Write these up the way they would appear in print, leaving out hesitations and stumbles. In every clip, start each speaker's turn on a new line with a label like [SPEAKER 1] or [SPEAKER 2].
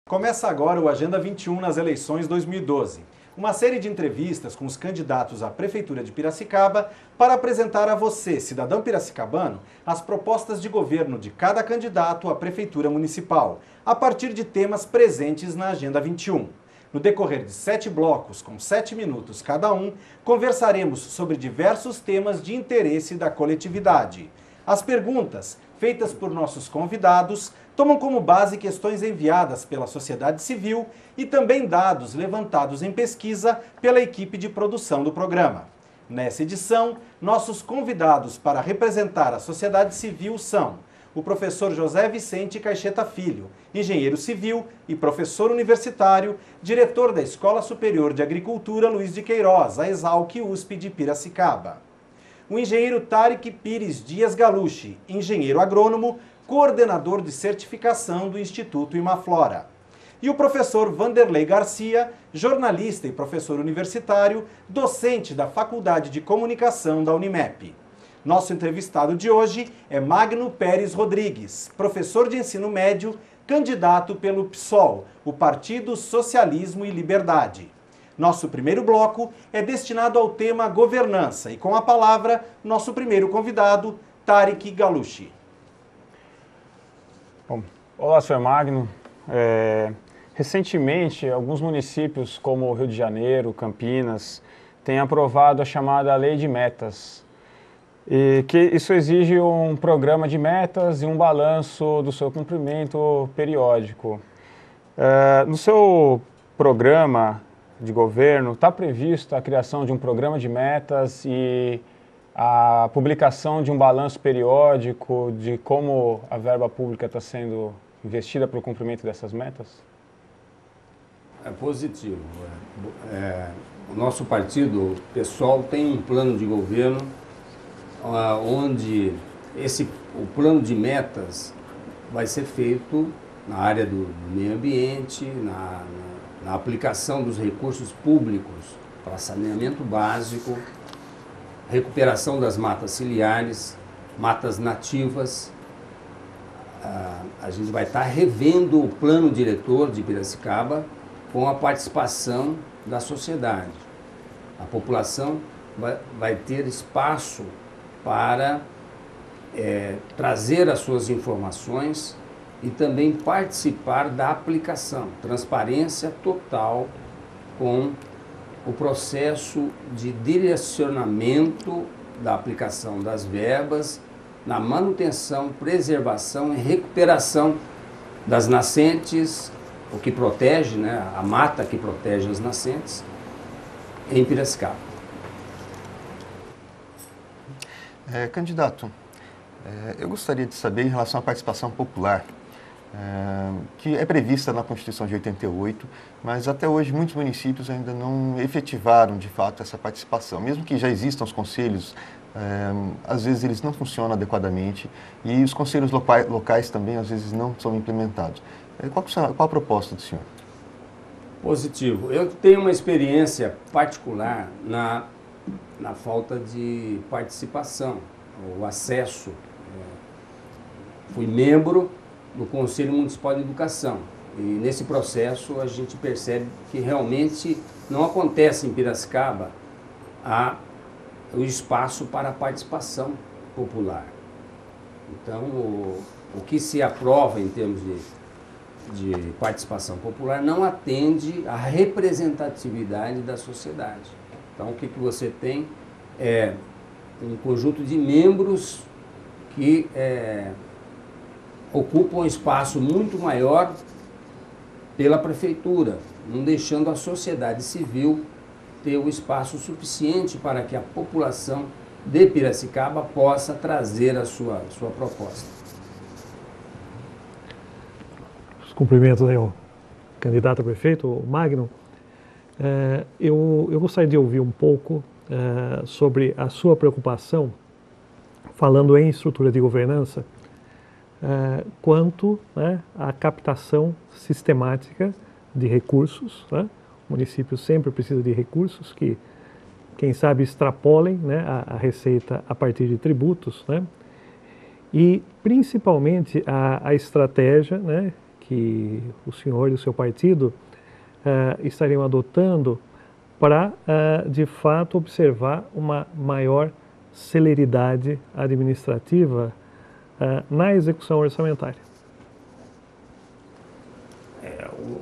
[SPEAKER 1] Começa agora o Agenda 21 nas eleições 2012. Uma série de entrevistas com os candidatos à Prefeitura de Piracicaba para apresentar a você, cidadão piracicabano, as propostas de governo de cada candidato à Prefeitura Municipal, a partir de temas presentes na Agenda 21. No decorrer de 7 blocos, com 7 minutos cada um, conversaremos sobre diversos temas de interesse da coletividade. As perguntas, feitas por nossos convidados, tomam como base questões enviadas pela sociedade civil e também dados levantados em pesquisa pela equipe de produção do programa. Nessa edição, nossos convidados para representar a sociedade civil são o professor José Vicente Caixeta Filho, engenheiro civil e professor universitário, diretor da Escola Superior de Agricultura Luiz de Queiroz, a Exalc-USP de Piracicaba. O engenheiro Tarik Pires Dias Galucci, engenheiro agrônomo, coordenador de certificação do Instituto Imaflora. E o professor Vanderlei Garcia, jornalista e professor universitário, docente da Faculdade de Comunicação da Unimep. Nosso entrevistado de hoje é Magno Pérez Rodrigues, professor de ensino médio, candidato pelo PSOL, o Partido Socialismo e Liberdade. Nosso primeiro bloco é destinado ao tema governança e com a palavra, nosso primeiro convidado, Tarik Galucci.
[SPEAKER 2] Bom, olá, Sr. Magno. Recentemente, alguns municípios como Rio de Janeiro, Campinas, têm aprovado a chamada Lei de Metas. E que isso exige um programa de metas e um balanço do seu cumprimento periódico. No seu programa de governo, está prevista a criação de um programa de metas e a publicação de um balanço periódico de como a verba pública está sendo investida para o cumprimento dessas metas?
[SPEAKER 3] É positivo. O nosso partido, o PSOL, tem um plano de governo onde o plano de metas vai ser feito na área do meio ambiente, na aplicação dos recursos públicos para saneamento básico, recuperação das matas ciliares, matas nativas. A gente vai estar revendo o plano diretor de Piracicaba com a participação da sociedade. A população vai ter espaço para trazer as suas informações e também participar da aplicação, transparência total com o processo de direcionamento da aplicação das verbas na manutenção, preservação e recuperação das nascentes, o que protege, né, a mata que protege as nascentes, em Piracicaba.
[SPEAKER 4] Candidato, eu gostaria de saber em relação à participação popular, que é prevista na Constituição de 88, mas até hoje muitos municípios ainda não efetivaram de fato essa participação. Mesmo que já existam os conselhos, às vezes eles não funcionam adequadamente e os conselhos locais também às vezes não são implementados. Qual a proposta do senhor?
[SPEAKER 3] Positivo. Eu tenho uma experiência particular na falta de participação, o acesso. Fui membro do Conselho Municipal de Educação e nesse processo a gente percebe que realmente não acontece em Piracicaba o espaço para a participação popular. Então, o que se aprova em termos de participação popular não atende à representatividade da sociedade. Então, o que você tem é um conjunto de membros que ocupam um espaço muito maior pela prefeitura, não deixando a sociedade civil ter o espaço suficiente para que a população de Piracicaba possa trazer a sua proposta.
[SPEAKER 5] Os cumprimentos aí ao candidato a prefeito, o Magno. Eu gostaria de ouvir um pouco sobre a sua preocupação, falando em estrutura de governança, quanto, né, à captação sistemática de recursos, né? O município sempre precisa de recursos que, quem sabe, extrapolem, né, a receita a partir de tributos, né? E principalmente a estratégia, né, que o senhor e o seu partido estariam adotando para, de fato, observar uma maior celeridade administrativa na execução orçamentária?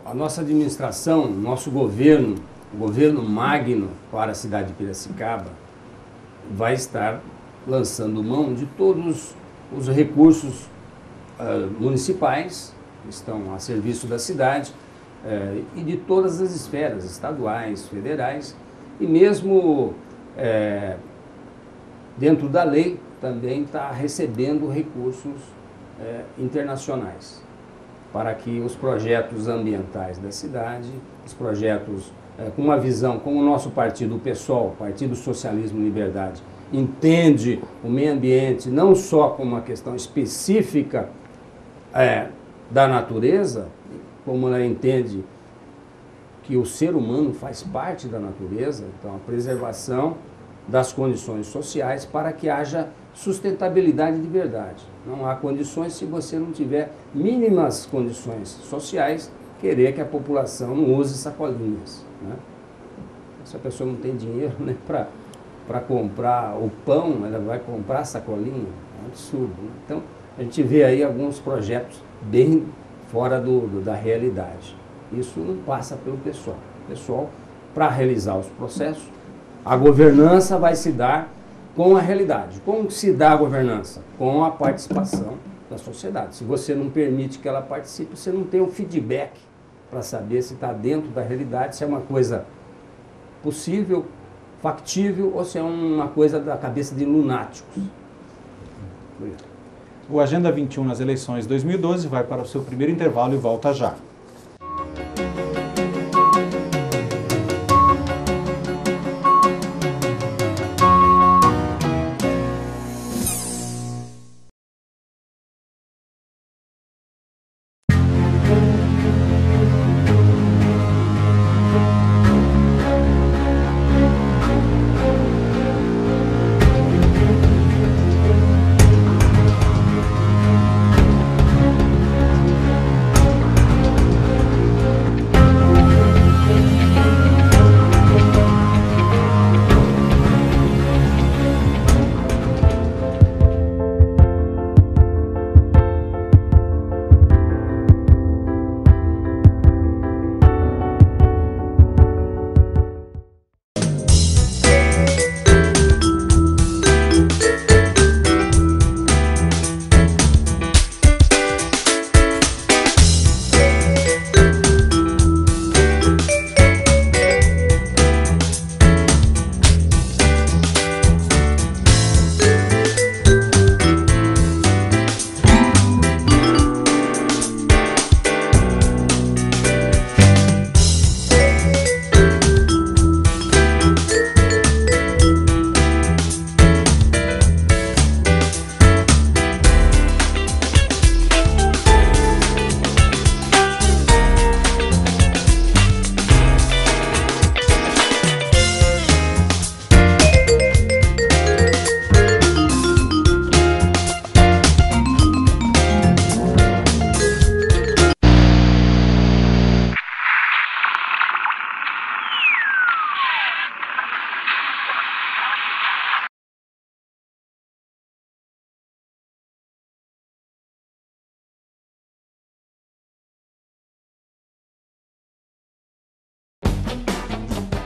[SPEAKER 3] A nossa administração, nosso governo, o governo magno para a cidade de Piracicaba, vai estar lançando mão de todos os recursos municipais que estão a serviço da cidade e de todas as esferas, estaduais, federais, e mesmo dentro da lei também está recebendo recursos internacionais para que os projetos ambientais da cidade, os projetos com uma visão, como o nosso partido, o PSOL, Partido Socialismo e Liberdade, entende o meio ambiente não só como uma questão específica da natureza, como ela entende que o ser humano faz parte da natureza, então a preservação das condições sociais para que haja sustentabilidade de verdade. Não há condições se você não tiver mínimas condições sociais, querer que a população não use sacolinhas, né? Se a pessoa não tem dinheiro, né, para comprar o pão, ela vai comprar sacolinha, é um absurdo, né? Então, a gente vê aí alguns projetos bem fora da realidade. Isso não passa pelo pessoal. O pessoal, para realizar os processos, a governança vai se dar com a realidade. Como se dá a governança? Com a participação da sociedade. Se você não permite que ela participe, você não tem um feedback para saber se está dentro da realidade, se é uma coisa possível, factível, ou se é uma coisa da cabeça de lunáticos.
[SPEAKER 1] O Agenda 21 nas eleições 2012 vai para o seu primeiro intervalo e volta já.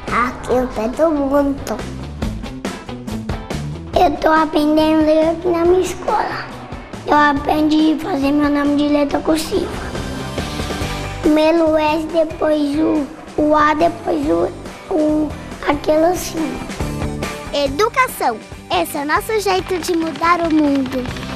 [SPEAKER 6] Aqui eu todo mundo. Eu estou aprendendo a ler aqui na minha escola. Eu aprendi a fazer meu nome de letra cursiva. Primeiro o S, depois o A, depois aquele assim. Educação. Esse é o nosso jeito de mudar o mundo.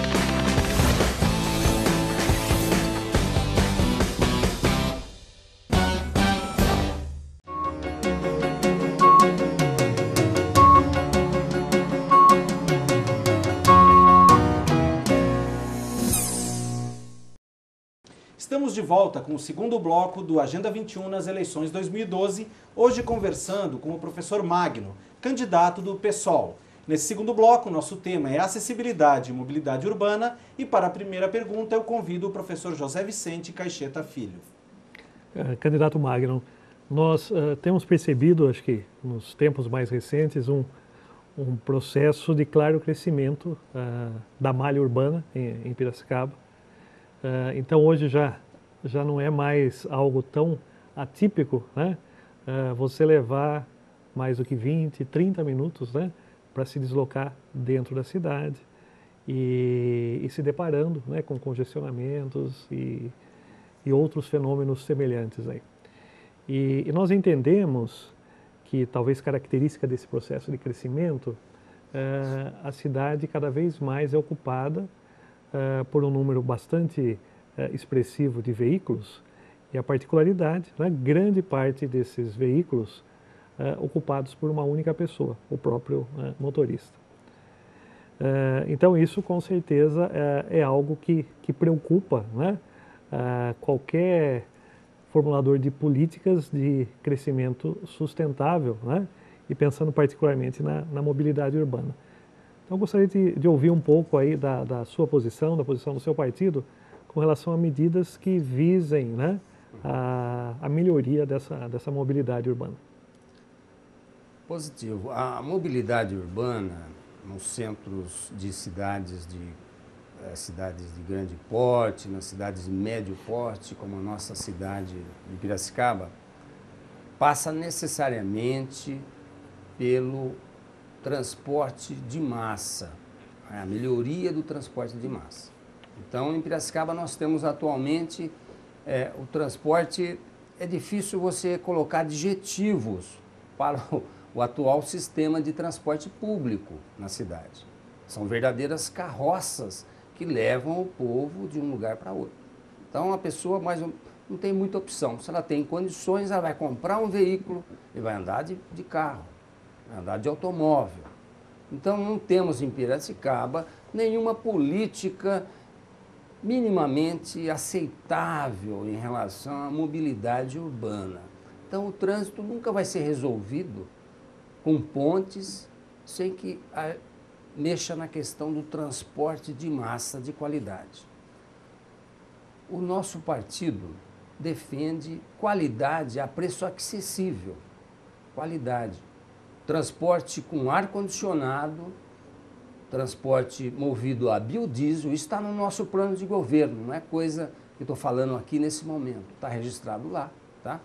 [SPEAKER 1] Estamos de volta com o segundo bloco do Agenda 21 nas eleições 2012, hoje conversando com o professor Magno, candidato do PSOL. Nesse segundo bloco, nosso tema é acessibilidade e mobilidade urbana e para a primeira pergunta eu convido o professor José Vicente Caixeta Filho.
[SPEAKER 5] Candidato Magno, nós temos percebido, acho que nos tempos mais recentes, um processo de claro crescimento da malha urbana em Piracicaba. Então hoje já não é mais algo tão atípico, né? Você levar mais do que 20, 30 minutos, né, para se deslocar dentro da cidade e se deparando, né, com congestionamentos e outros fenômenos semelhantes aí. E nós entendemos que talvez característica desse processo de crescimento, a cidade cada vez mais é ocupada por um número bastante expressivo de veículos e a particularidade, né, grande parte desses veículos ocupados por uma única pessoa, o próprio motorista. Então isso com certeza é algo que preocupa, né, qualquer formulador de políticas de crescimento sustentável, né, e pensando particularmente na mobilidade urbana. Então eu gostaria de ouvir um pouco aí da sua posição, da posição do seu partido, com relação a medidas que visem, né, a melhoria dessa mobilidade urbana.
[SPEAKER 3] Positivo. A mobilidade urbana nos centros de cidades de grande porte, nas cidades de médio porte, como a nossa cidade de Piracicaba, passa necessariamente pelo transporte de massa, a melhoria do transporte de massa. Então, em Piracicaba, nós temos atualmente o transporte, é difícil você colocar adjetivos para o atual sistema de transporte público na cidade. São verdadeiras carroças que levam o povo de um lugar para outro. Então, a pessoa não tem muita opção. Se ela tem condições, ela vai comprar um veículo e vai andar de carro, vai andar de automóvel. Então, não temos em Piracicaba nenhuma política minimamente aceitável em relação à mobilidade urbana. Então, o trânsito nunca vai ser resolvido com pontes sem que mexa na questão do transporte de massa de qualidade. O nosso partido defende qualidade a preço acessível. Qualidade. Transporte com ar-condicionado, transporte movido a biodiesel, isso está no nosso plano de governo, não é coisa que estou falando aqui nesse momento, está registrado lá, tá?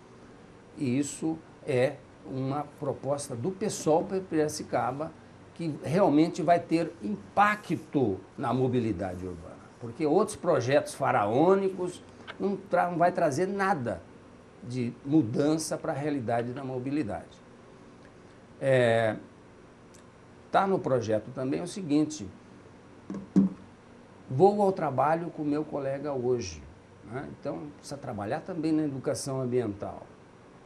[SPEAKER 3] E isso é uma proposta do PSOL para Piracicaba que realmente vai ter impacto na mobilidade urbana, porque outros projetos faraônicos não vai trazer nada de mudança para a realidade da mobilidade. Está no projeto também o seguinte: vou ao trabalho com o meu colega hoje, né? Então precisa trabalhar também na educação ambiental,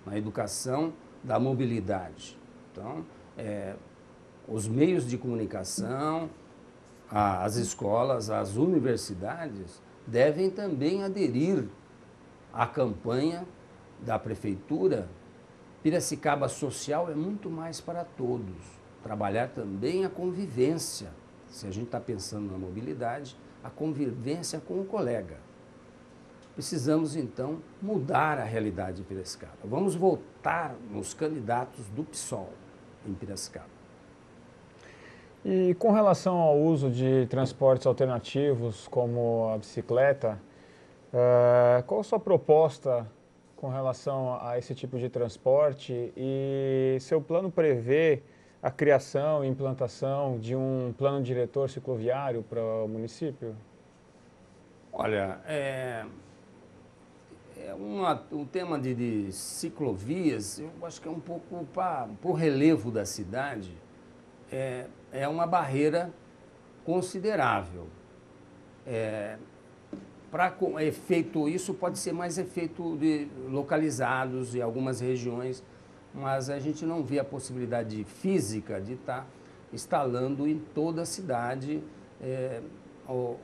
[SPEAKER 3] na educação da mobilidade. Então, os meios de comunicação, as escolas, as universidades devem também aderir à campanha da prefeitura. Piracicaba Social é muito mais para todos. Trabalhar também a convivência. Se a gente está pensando na mobilidade, a convivência com o colega. Precisamos, então, mudar a realidade de Piracicaba. Vamos votar nos candidatos do PSOL em Piracicaba.
[SPEAKER 2] E com relação ao uso de transportes alternativos, como a bicicleta, qual a sua proposta com relação a esse tipo de transporte e seu plano prevê a criação e implantação de um plano diretor cicloviário para o município?
[SPEAKER 3] Olha, um tema de ciclovias, eu acho que é um pouco para o relevo da cidade, é uma barreira considerável. Para efeito, isso pode ser mais efeito localizados em algumas regiões, mas a gente não vê a possibilidade física de estar instalando em toda a cidade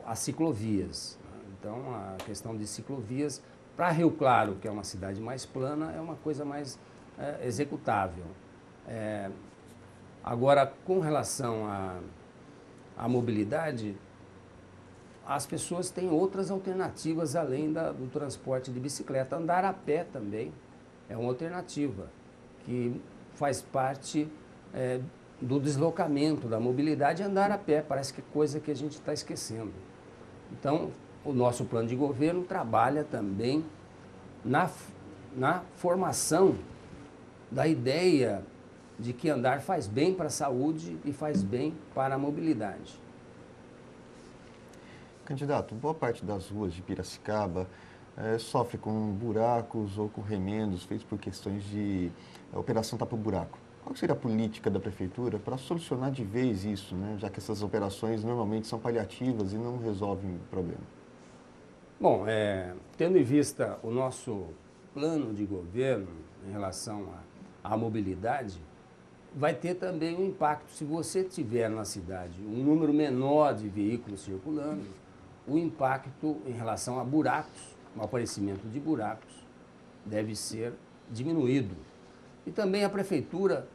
[SPEAKER 3] as ciclovias. Então, a questão de ciclovias, para Rio Claro, que é uma cidade mais plana, é uma coisa mais executável. Agora, com relação à mobilidade, as pessoas têm outras alternativas além do transporte de bicicleta. Andar a pé também é uma alternativa que faz parte do deslocamento, da mobilidade, andar a pé. Parece que é coisa que a gente está esquecendo. Então, o nosso plano de governo trabalha também na formação da ideia de que andar faz bem para a saúde e faz bem para a mobilidade.
[SPEAKER 4] Candidato, boa parte das ruas de Piracicaba sofre com buracos ou com remendos feitos por questões de operação tapa-buraco. Qual seria a política da Prefeitura para solucionar de vez isso, né? Já que essas operações normalmente são paliativas e não resolvem o problema?
[SPEAKER 3] Bom, tendo em vista o nosso plano de governo em relação à mobilidade, vai ter também um impacto. Se você tiver na cidade um número menor de veículos circulando, o impacto em relação a buracos, o aparecimento de buracos, deve ser diminuído. E também a Prefeitura,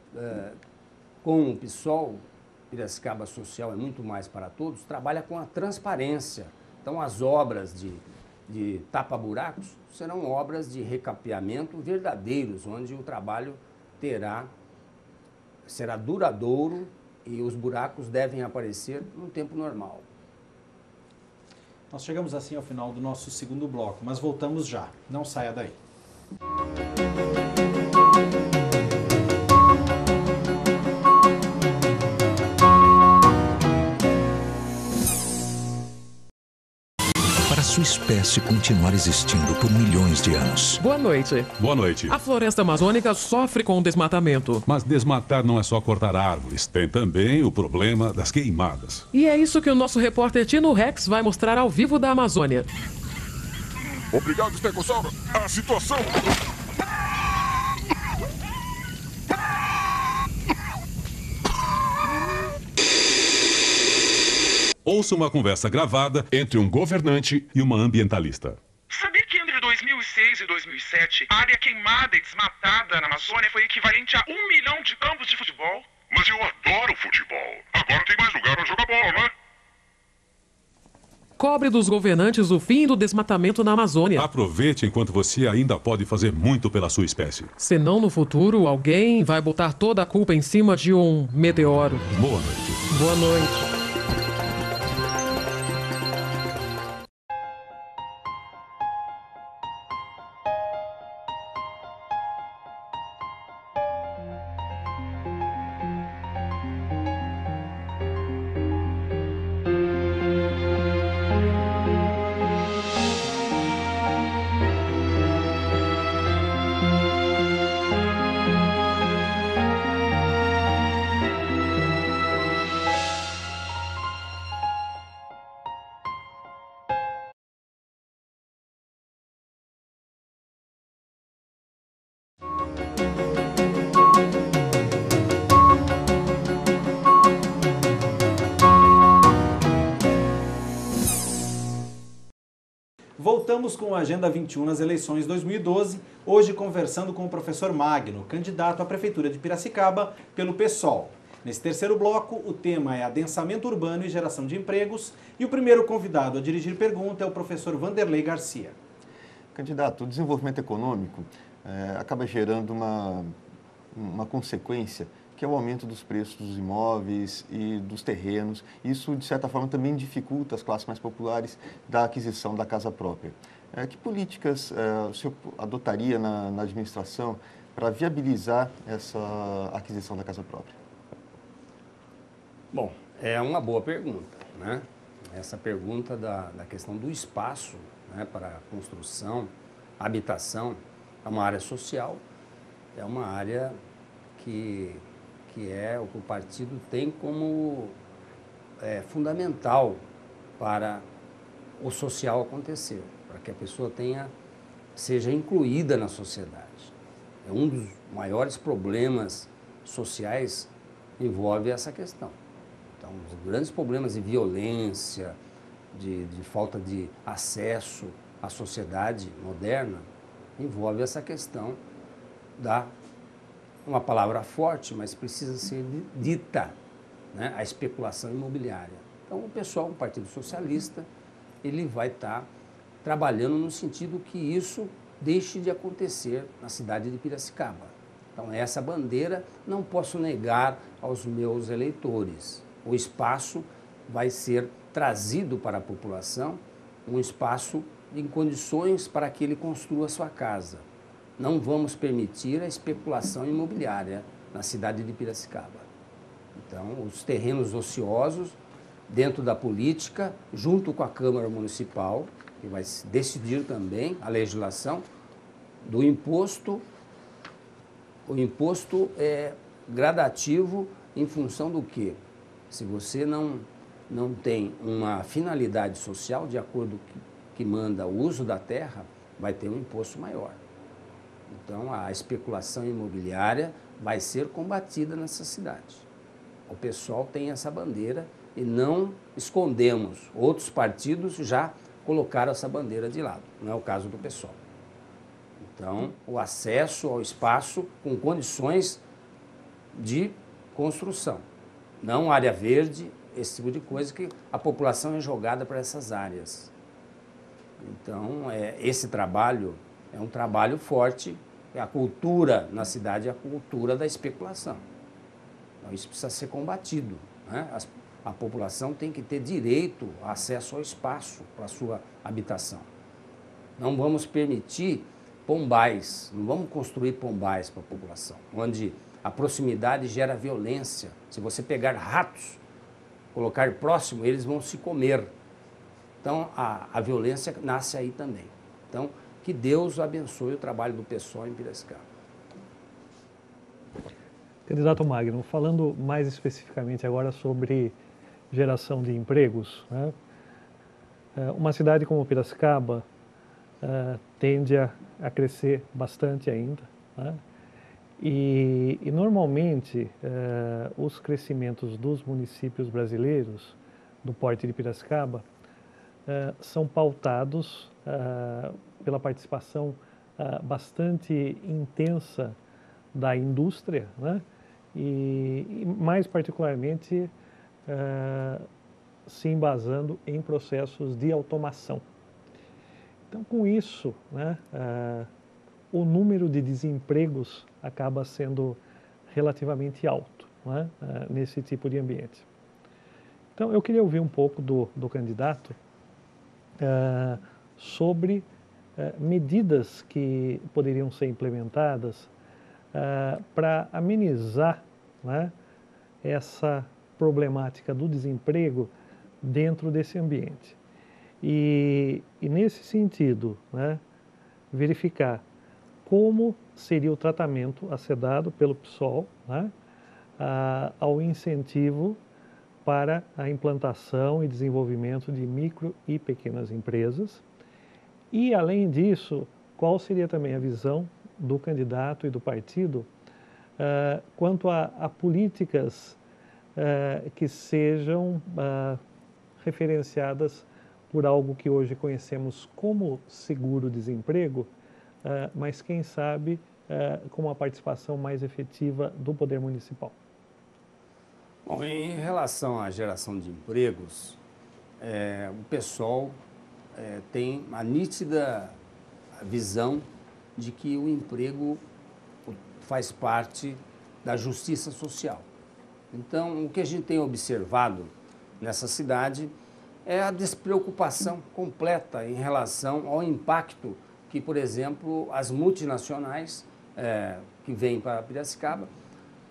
[SPEAKER 3] com o PSOL, Piracicaba Social é muito mais para todos, trabalha com a transparência. Então, as obras de tapa-buracos serão obras de recapeamento verdadeiros, onde o trabalho será duradouro e os buracos devem aparecer no tempo normal.
[SPEAKER 1] Nós chegamos assim ao final do nosso segundo bloco, mas voltamos já. Não saia daí.
[SPEAKER 7] Sua espécie continuar existindo por milhões de anos.
[SPEAKER 8] Boa noite.
[SPEAKER 9] Boa noite.
[SPEAKER 8] A floresta amazônica sofre com o desmatamento.
[SPEAKER 9] Mas desmatar não é só cortar árvores, tem também o problema das queimadas.
[SPEAKER 8] E é isso que o nosso repórter Tino Rex vai mostrar ao vivo da Amazônia.
[SPEAKER 10] Obrigado, Estegossauro. A situação...
[SPEAKER 9] Ouça uma conversa gravada entre um governante e uma ambientalista.
[SPEAKER 11] Sabia que entre 2006 e 2007, a área queimada e desmatada na Amazônia foi equivalente a 1 milhão de campos de futebol?
[SPEAKER 10] Mas eu adoro futebol. Agora tem mais lugar onde jogar bola, não é?
[SPEAKER 8] Cobre dos governantes o fim do desmatamento na Amazônia.
[SPEAKER 9] Aproveite enquanto você ainda pode fazer muito pela sua espécie.
[SPEAKER 8] Senão, no futuro, alguém vai botar toda a culpa em cima de um meteoro.
[SPEAKER 9] Boa noite.
[SPEAKER 8] Boa noite.
[SPEAKER 1] Voltamos com a Agenda 21 nas eleições 2012, hoje conversando com o professor Magno, candidato à Prefeitura de Piracicaba pelo PSOL. Nesse terceiro bloco, o tema é adensamento urbano e geração de empregos, e o primeiro convidado a dirigir pergunta é o professor Vanderlei Garcia.
[SPEAKER 4] Candidato, o desenvolvimento econômico acaba gerando uma consequência, que é o aumento dos preços dos imóveis e dos terrenos. Isso, de certa forma, também dificulta as classes mais populares da aquisição da casa própria. Que políticas o senhor adotaria na administração para viabilizar essa aquisição da casa própria?
[SPEAKER 3] Bom, é uma boa pergunta, né? Essa pergunta da questão do espaço, né, para construção, habitação, é uma área social, é uma área que é o que o partido tem como fundamental para o social acontecer, para que a pessoa seja incluída na sociedade. É um dos maiores problemas sociais envolve essa questão. Então, os grandes problemas de violência, de falta de acesso à sociedade moderna, envolve essa questão da uma palavra forte, mas precisa ser dita, né? A especulação imobiliária. Então, o pessoal do Partido Socialista, ele vai estar trabalhando no sentido que isso deixe de acontecer na cidade de Piracicaba. Então, essa bandeira não posso negar aos meus eleitores. O espaço vai ser trazido para a população, um espaço em condições para que ele construa sua casa. Não vamos permitir a especulação imobiliária na cidade de Piracicaba. Então, os terrenos ociosos, dentro da política, junto com a Câmara Municipal, que vai decidir também a legislação do imposto. O imposto é gradativo em função do quê? Se você não tem uma finalidade social, de acordo que manda o uso da terra, vai ter um imposto maior. Então, a especulação imobiliária vai ser combatida nessa cidade. O pessoal tem essa bandeira e não escondemos. Outros partidos já colocaram essa bandeira de lado. Não é o caso do pessoal. Então, o acesso ao espaço com condições de construção. Não área verde, esse tipo de coisa que a população é jogada para essas áreas. Então, esse trabalho é um trabalho forte. A cultura na cidade é a cultura da especulação. Então, isso precisa ser combatido, né? A população tem que ter direito a acesso ao espaço para a sua habitação. Não vamos permitir pombais, não vamos construir pombais para a população, onde a proximidade gera violência. Se você pegar ratos, colocar próximo, eles vão se comer. Então, a violência nasce aí também. Então, que Deus abençoe o trabalho do pessoal em Piracicaba.
[SPEAKER 5] Candidato Magno, falando mais especificamente agora sobre geração de empregos, né? Uma cidade como Piracicaba tende a crescer bastante ainda, né? E normalmente os crescimentos dos municípios brasileiros do porte de Piracicaba são pautados pela participação bastante intensa da indústria, né? E mais particularmente se embasando em processos de automação. Então, com isso, né, o número de desempregos acaba sendo relativamente alto, né, nesse tipo de ambiente. Então, eu queria ouvir um pouco do candidato sobre medidas que poderiam ser implementadas para amenizar, né, essa problemática do desemprego dentro desse ambiente. E nesse sentido, né, verificar como seria o tratamento a ser dado pelo PSOL, né, ao incentivo para a implantação e desenvolvimento de micro e pequenas empresas. E, além disso, qual seria também a visão do candidato e do partido quanto a políticas que sejam referenciadas por algo que hoje conhecemos como seguro-desemprego, mas quem sabe com uma participação mais efetiva do poder municipal.
[SPEAKER 3] Bom, em relação à geração de empregos, o pessoal tem a nítida visão de que o emprego faz parte da justiça social. Então, o que a gente tem observado nessa cidade é a despreocupação completa em relação ao impacto que, por exemplo, as multinacionais que vêm para Piracicaba,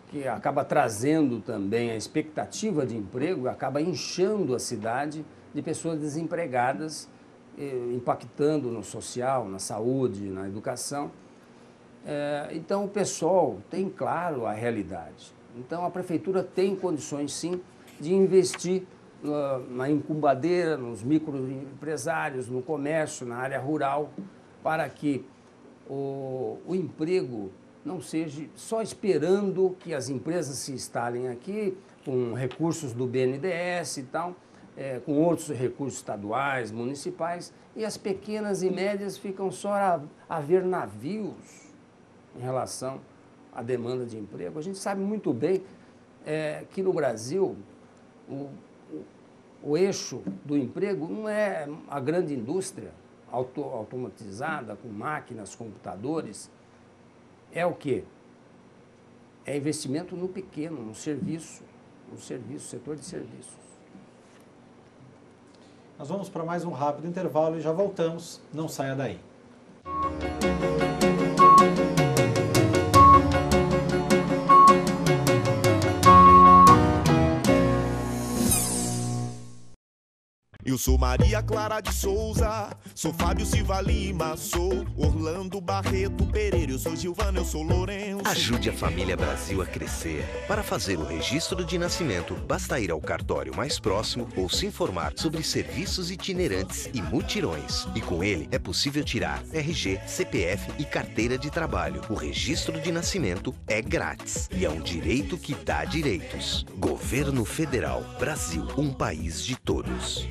[SPEAKER 3] que acaba trazendo também a expectativa de emprego, acaba inchando a cidade de pessoas desempregadas, impactando no social, na saúde, na educação. Então, o pessoal tem claro a realidade. Então, a prefeitura tem condições, sim, de investir na incubadeira, nos microempresários, no comércio, na área rural, para que o emprego não seja só esperando que as empresas se instalem aqui, com recursos do BNDES e tal, com outros recursos estaduais, municipais, e as pequenas e médias ficam só a ver navios em relação a demanda de emprego, a gente sabe muito bem que no Brasil o eixo do emprego não é a grande indústria automatizada, com máquinas, computadores. É o quê? É investimento no pequeno, no serviço, setor de serviços.
[SPEAKER 1] Nós vamos para mais um rápido intervalo e já voltamos. Não saia daí.
[SPEAKER 12] Eu sou Maria Clara de Souza, sou Fábio Silva Lima, sou Orlando Barreto Pereira, eu sou Gilvana, eu sou Lourenço.
[SPEAKER 13] Ajude a família Brasil a crescer. Para fazer o registro de nascimento, basta ir ao cartório mais próximo ou se informar sobre serviços itinerantes e mutirões. E com ele é possível tirar RG, CPF e carteira de trabalho. O registro de nascimento é grátis e é um direito que dá direitos. Governo Federal, Brasil, um país de todos.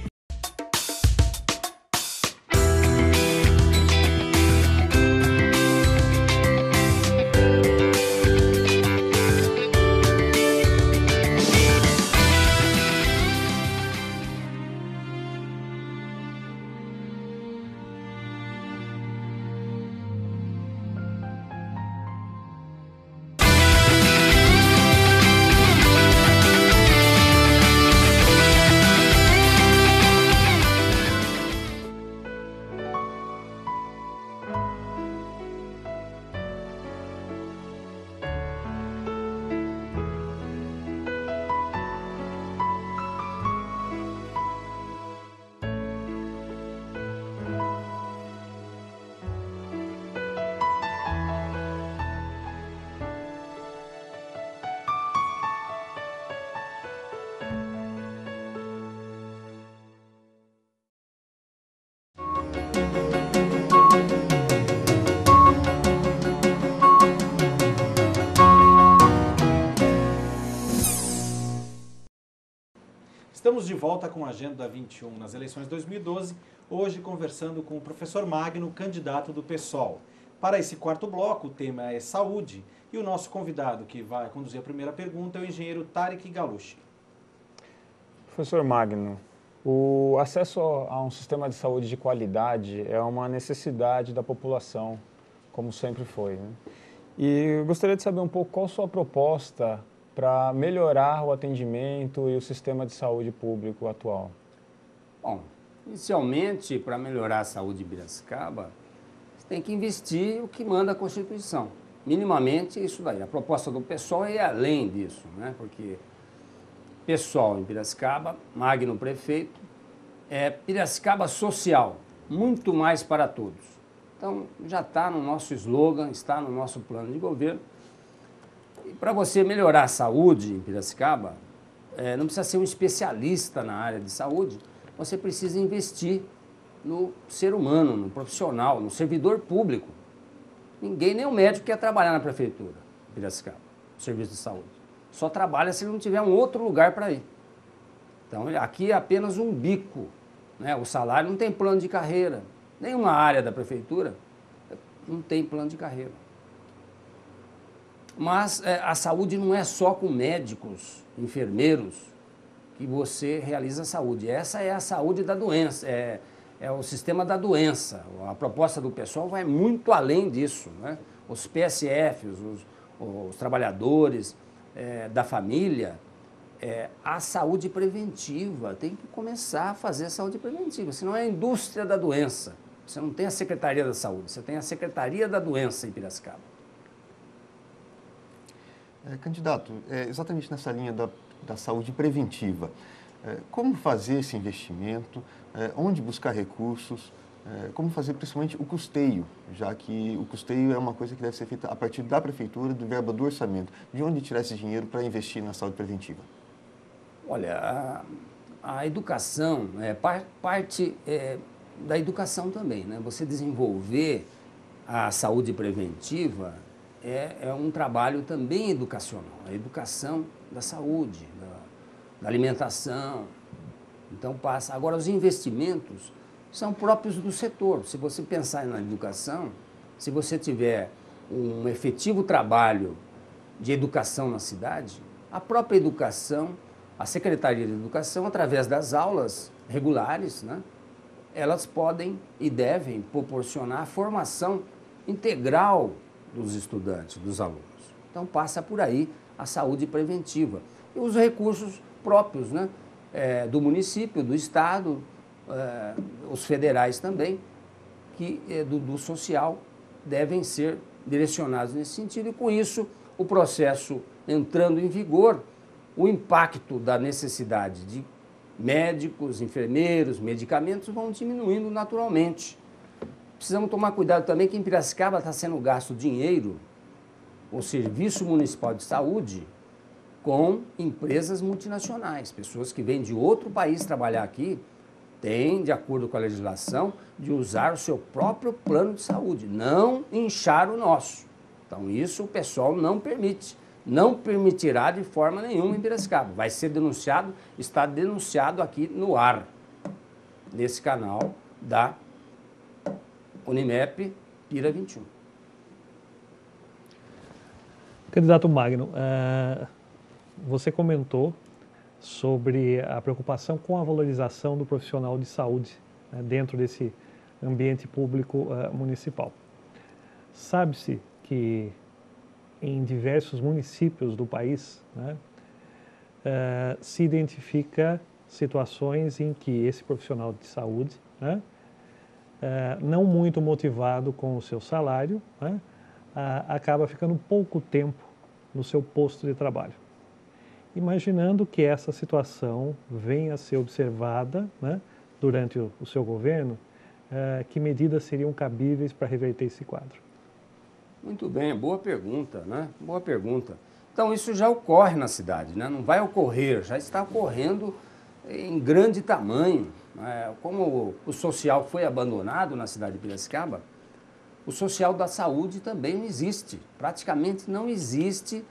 [SPEAKER 1] Estamos de volta com a Agenda 21 nas eleições 2012, hoje conversando com o professor Magno, candidato do PSOL. Para esse quarto bloco, o tema é saúde e o nosso convidado que vai conduzir a primeira pergunta é o engenheiro Tarek Galushi.
[SPEAKER 2] Professor Magno, o acesso a um sistema de saúde de qualidade é uma necessidade da população, como sempre foi, né? E eu gostaria de saber um pouco qual a sua proposta para melhorar o atendimento e o sistema de saúde público atual.
[SPEAKER 3] Bom, inicialmente, para melhorar a saúde de Piracicaba, você tem que investir o que manda a Constituição. Minimamente isso daí. A proposta do PSOL é além disso, né? Porque PSOL em Piracicaba, Magno prefeito, é Piracicaba social, muito mais para todos. Então, já está no nosso slogan, está no nosso plano de governo. E para você melhorar a saúde em Piracicaba, não precisa ser um especialista na área de saúde, você precisa investir no ser humano, no profissional, no servidor público. Ninguém, nem o médico, quer trabalhar na prefeitura de Piracicaba, no serviço de saúde. Só trabalha se ele não tiver um outro lugar para ir. Então, aqui é apenas um bico, né? O salário não tem plano de carreira. Nenhuma área da prefeitura não tem plano de carreira. Mas a saúde não é só com médicos, enfermeiros, que você realiza a saúde. Essa é a saúde da doença, é o sistema da doença. A proposta do PSOL vai muito além disso, né? Os PSFs, os trabalhadores da família, a saúde preventiva, tem que começar a fazer a saúde preventiva, senão é a indústria da doença. Você não tem a Secretaria da Saúde, você tem a Secretaria da Doença em Piracicaba.
[SPEAKER 4] Candidato, exatamente nessa linha da saúde preventiva, como fazer esse investimento, onde buscar recursos, como fazer principalmente o custeio, já que o custeio é uma coisa que deve ser feita a partir da prefeitura, do verba do orçamento. De onde tirar esse dinheiro para investir na saúde preventiva?
[SPEAKER 3] Olha, a educação é parte da educação também, né? Você desenvolver a saúde preventiva é um trabalho também educacional, a educação da saúde, da alimentação. Então passa. Agora, os investimentos são próprios do setor. Se você pensar na educação, se você tiver um efetivo trabalho de educação na cidade, a própria educação, a Secretaria de Educação, através das aulas regulares, né, elas podem e devem proporcionar a formação integral dos estudantes, dos alunos. Então passa por aí a saúde preventiva. E os recursos próprios, né, do município, do estado, os federais também, que do social, devem ser direcionados nesse sentido. E com isso, o processo entrando em vigor, o impacto da necessidade de médicos, enfermeiros, medicamentos vão diminuindo naturalmente. Precisamos tomar cuidado também que em Piracicaba está sendo gasto dinheiro, o Serviço Municipal de Saúde, com empresas multinacionais. Pessoas que vêm de outro país trabalhar aqui têm, de acordo com a legislação, de usar o seu próprio plano de saúde, não inchar o nosso. Então isso o pessoal não permite. Não permitirá de forma nenhuma em Piracicaba. Vai ser denunciado, está denunciado aqui no ar, nesse canal da Unimep Pira 21.
[SPEAKER 5] Candidato Magno, você comentou sobre a preocupação com a valorização do profissional de saúde, né, dentro desse ambiente público municipal. Sabe-se que em diversos municípios do país, né, se identifica situações em que esse profissional de saúde, né, não muito motivado com o seu salário, né, acaba ficando pouco tempo no seu posto de trabalho. Imaginando que essa situação venha a ser observada, né, durante o seu governo, que medidas seriam cabíveis para reverter esse quadro?
[SPEAKER 3] Muito bem, boa pergunta, né? Boa pergunta. Então, isso já ocorre na cidade, né? Não vai ocorrer, já está ocorrendo em grande tamanho. Como o social foi abandonado na cidade de Piracicaba, o social da saúde também não existe. Praticamente não existe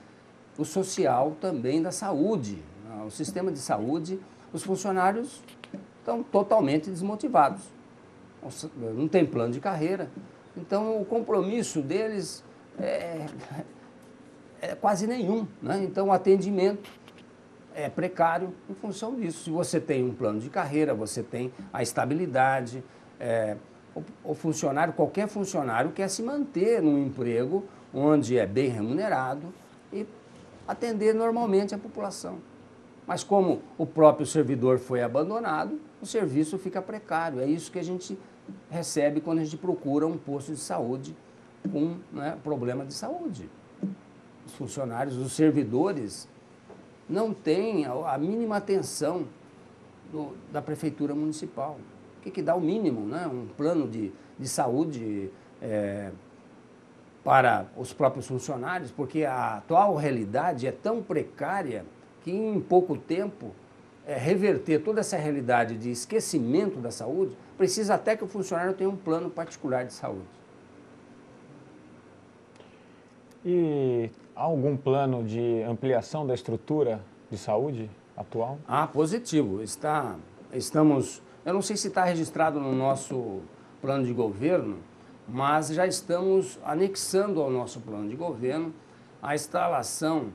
[SPEAKER 3] o social também da saúde. O sistema de saúde, os funcionários estão totalmente desmotivados. Não tem plano de carreira. Então, o compromisso deles é quase nenhum, né? Então, o atendimento é precário em função disso. Se você tem um plano de carreira, você tem a estabilidade. O funcionário, qualquer funcionário quer se manter num emprego onde é bem remunerado e atender normalmente a população. Mas como o próprio servidor foi abandonado, o serviço fica precário. É isso que a gente recebe quando a gente procura um posto de saúde com, né, problema de saúde. Os funcionários, os servidores, não têm a mínima atenção da prefeitura municipal. O que dá o mínimo, né? Um plano de saúde para os próprios funcionários, porque a atual realidade é tão precária que em pouco tempo reverter toda essa realidade de esquecimento da saúde, precisa até que o funcionário tenha um plano particular de saúde.
[SPEAKER 2] E há algum plano de ampliação da estrutura de saúde atual?
[SPEAKER 3] Positivo. Estamos, eu não sei se está registrado no nosso plano de governo, mas já estamos anexando ao nosso plano de governo a instalação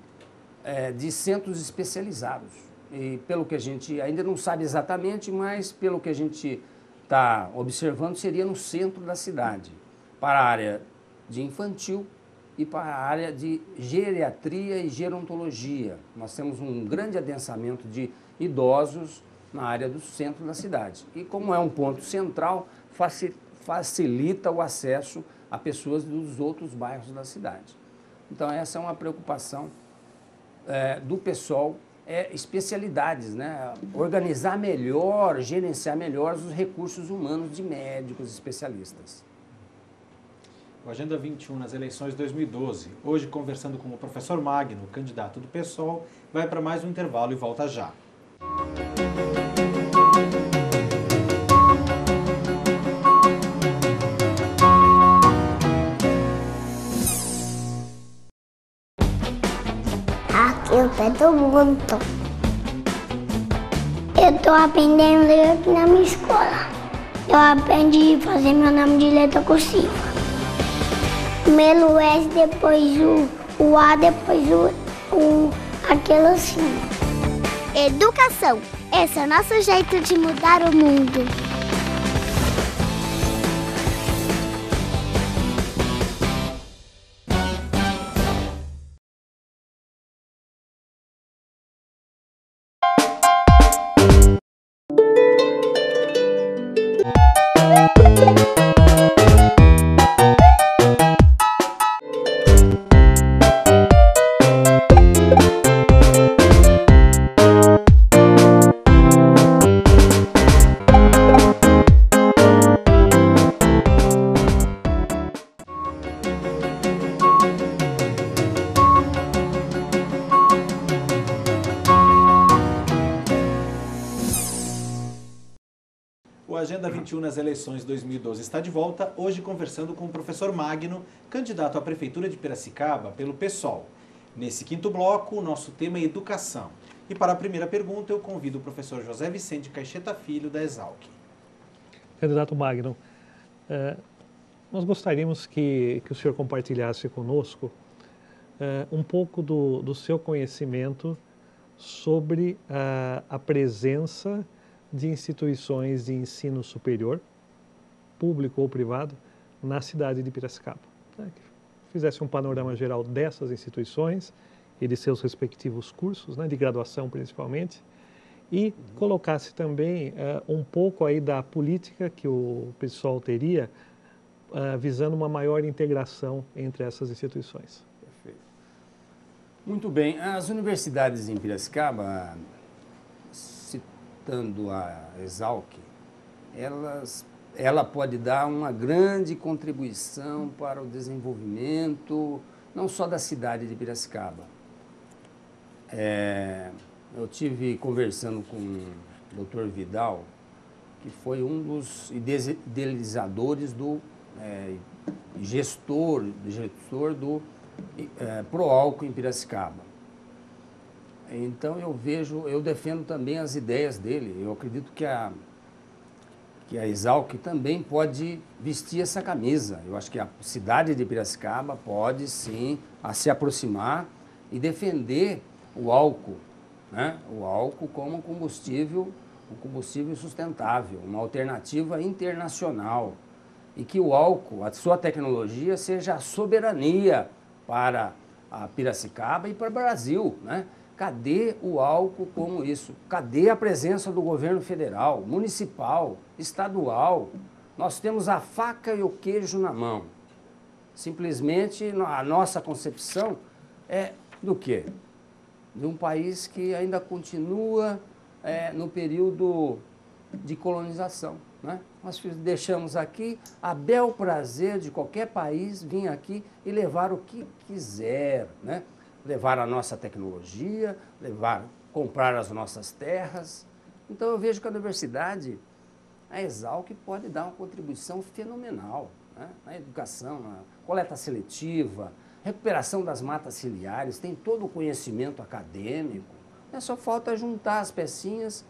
[SPEAKER 3] de centros especializados. E pelo que a gente ainda não sabe exatamente, mas pelo que a gente está observando, seria no centro da cidade, para a área de infantil e para a área de geriatria e gerontologia. Nós temos um grande adensamento de idosos na área do centro da cidade. E como é um ponto central, facilita o acesso a pessoas dos outros bairros da cidade. Então essa é uma preocupação do pessoal, especialidades, né? Organizar melhor, gerenciar melhor os recursos humanos de médicos especialistas.
[SPEAKER 1] O Agenda 21 nas eleições de 2012, hoje conversando com o professor Magno, candidato do PSOL, vai para mais um intervalo e volta já.
[SPEAKER 6] Eu tô muito. Eu tô aprendendo a ler aqui na minha escola. Eu aprendi a fazer meu nome de letra cursiva. Primeiro S, depois o A, depois aquele assim.
[SPEAKER 14] Educação. Esse é o nosso jeito de mudar o mundo.
[SPEAKER 1] O Agenda 21 nas eleições 2012 está de volta, hoje conversando com o professor Magno, candidato à Prefeitura de Piracicaba pelo PSOL. Nesse quinto bloco, o nosso tema é educação. E para a primeira pergunta, eu convido o professor José Vicente Caixeta Filho, da Exalc.
[SPEAKER 5] Candidato Magno, nós gostaríamos que o senhor compartilhasse conosco um pouco do seu conhecimento sobre a presença de instituições de ensino superior, público ou privado, na cidade de Piracicaba. Que fizesse um panorama geral dessas instituições e de seus respectivos cursos, de graduação principalmente, e colocasse também um pouco aí da política que o PSOL teria visando uma maior integração entre essas instituições.
[SPEAKER 3] Perfeito. Muito bem. As universidades em Piracicaba, citando a Exalc, ela pode dar uma grande contribuição para o desenvolvimento, não só da cidade de Piracicaba. Eu tive conversando com o Dr. Vidal, que foi um dos idealizadores do gestor do Proálcool em Piracicaba. Então eu defendo também as ideias dele. Eu acredito que a Exalc também pode vestir essa camisa. Eu acho que a cidade de Piracicaba pode sim se aproximar e defender o álcool, o álcool como um combustível sustentável, uma alternativa internacional. E que o álcool, a sua tecnologia, seja a soberania para a Piracicaba e para o Brasil, Cadê o álcool como isso? Cadê a presença do governo federal, municipal, estadual? Nós temos a faca e o queijo na mão. Simplesmente a nossa concepção é do quê? De um país que ainda continua no período de colonização. Nós deixamos aqui a bel prazer de qualquer país vir aqui e levar o que quiser, levar a nossa tecnologia, comprar as nossas terras. Então eu vejo que a universidade, a Exalc, pode dar uma contribuição fenomenal na educação, na coleta seletiva, recuperação das matas ciliares, tem todo o conhecimento acadêmico. Só falta juntar as pecinhas,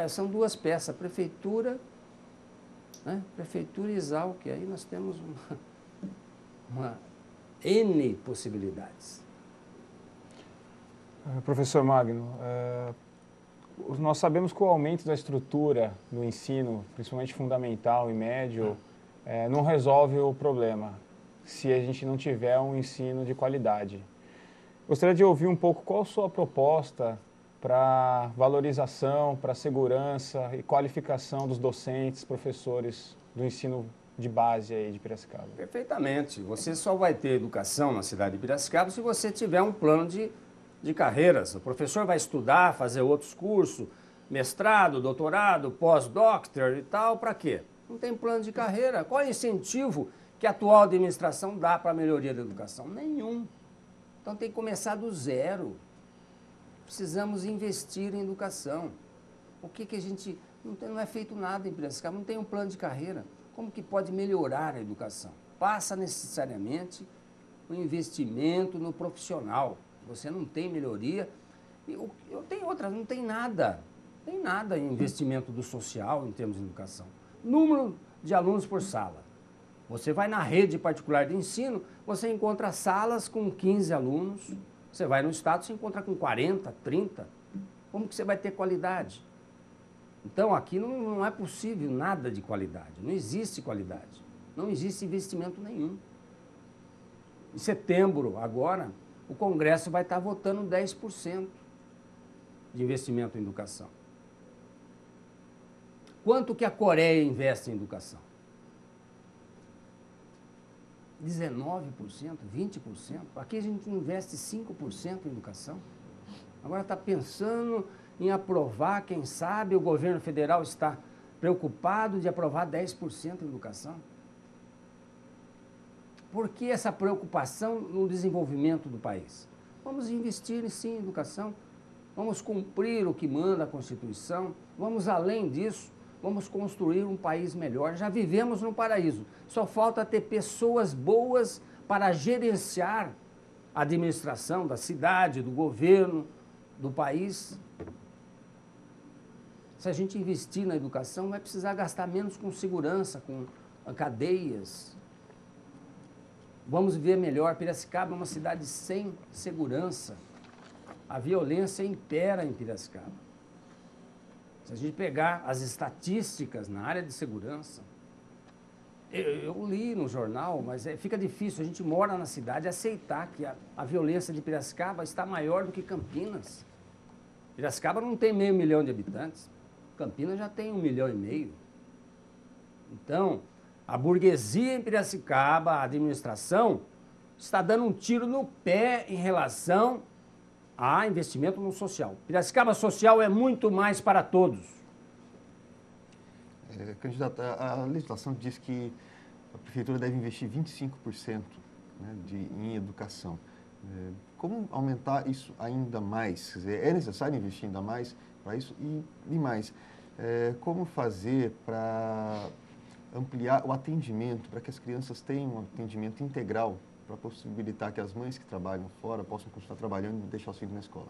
[SPEAKER 3] são duas peças, Prefeitura e Exalc, aí nós temos uma N possibilidades.
[SPEAKER 2] Professor Magno, nós sabemos que o aumento da estrutura do ensino, principalmente fundamental e médio, não resolve o problema se a gente não tiver um ensino de qualidade. Gostaria de ouvir um pouco qual a sua proposta para valorização, para segurança e qualificação dos docentes, professores do ensino de base aí de Piracicaba.
[SPEAKER 3] Perfeitamente. Você só vai ter educação na cidade de Piracicaba se você tiver um plano de carreiras. O professor vai estudar, fazer outros cursos, mestrado, doutorado, pós-doctor e tal, para quê? Não tem plano de carreira. Qual é o incentivo que a atual administração dá para a melhoria da educação? Nenhum. Então tem que começar do zero. Precisamos investir em educação. O que a gente... Não é feito nada em Piracicaba, não tem um plano de carreira. Como que pode melhorar a educação? Passa necessariamente o investimento no profissional. Você não tem melhoria. Eu tenho outra, não tem nada. Não tem nada em investimento do social em termos de educação. Número de alunos por sala. Você vai na rede particular de ensino, você encontra salas com 15 alunos, você vai no estado, você encontra com 40, 30. Como que você vai ter qualidade? Então, aqui não é possível nada de qualidade, não existe qualidade, não existe investimento nenhum. Em setembro, agora, o Congresso vai estar votando 10% de investimento em educação. Quanto que a Coreia investe em educação? 19%, 20%. Aqui a gente investe 5% em educação. Agora está pensando em aprovar, quem sabe o governo federal está preocupado de aprovar 10% em educação. Por que essa preocupação no desenvolvimento do país? Vamos investir sim em educação, vamos cumprir o que manda a Constituição, vamos além disso, vamos construir um país melhor. Já vivemos no paraíso, só falta ter pessoas boas para gerenciar a administração da cidade, do governo, do país. Se a gente investir na educação, vai precisar gastar menos com segurança, com cadeias. Vamos viver melhor. Piracicaba é uma cidade sem segurança. A violência impera em Piracicaba. Se a gente pegar as estatísticas na área de segurança, eu li no jornal, mas fica difícil, a gente mora na cidade, aceitar que a violência de Piracicaba está maior do que Campinas. Piracicaba não tem 500 mil de habitantes, Campinas já tem 1,5 milhão. Então, a burguesia em Piracicaba, a administração, está dando um tiro no pé em relação a investimento no social. Piracicaba social é muito mais para todos.
[SPEAKER 4] Candidato, a legislação diz que a prefeitura deve investir 25%, né, em educação. Como aumentar isso ainda mais? Quer dizer, é necessário investir ainda mais para isso? E mais, como fazer para ampliar o atendimento, para que as crianças tenham um atendimento integral, para possibilitar que as mães que trabalham fora possam continuar trabalhando e deixar os filhos na escola?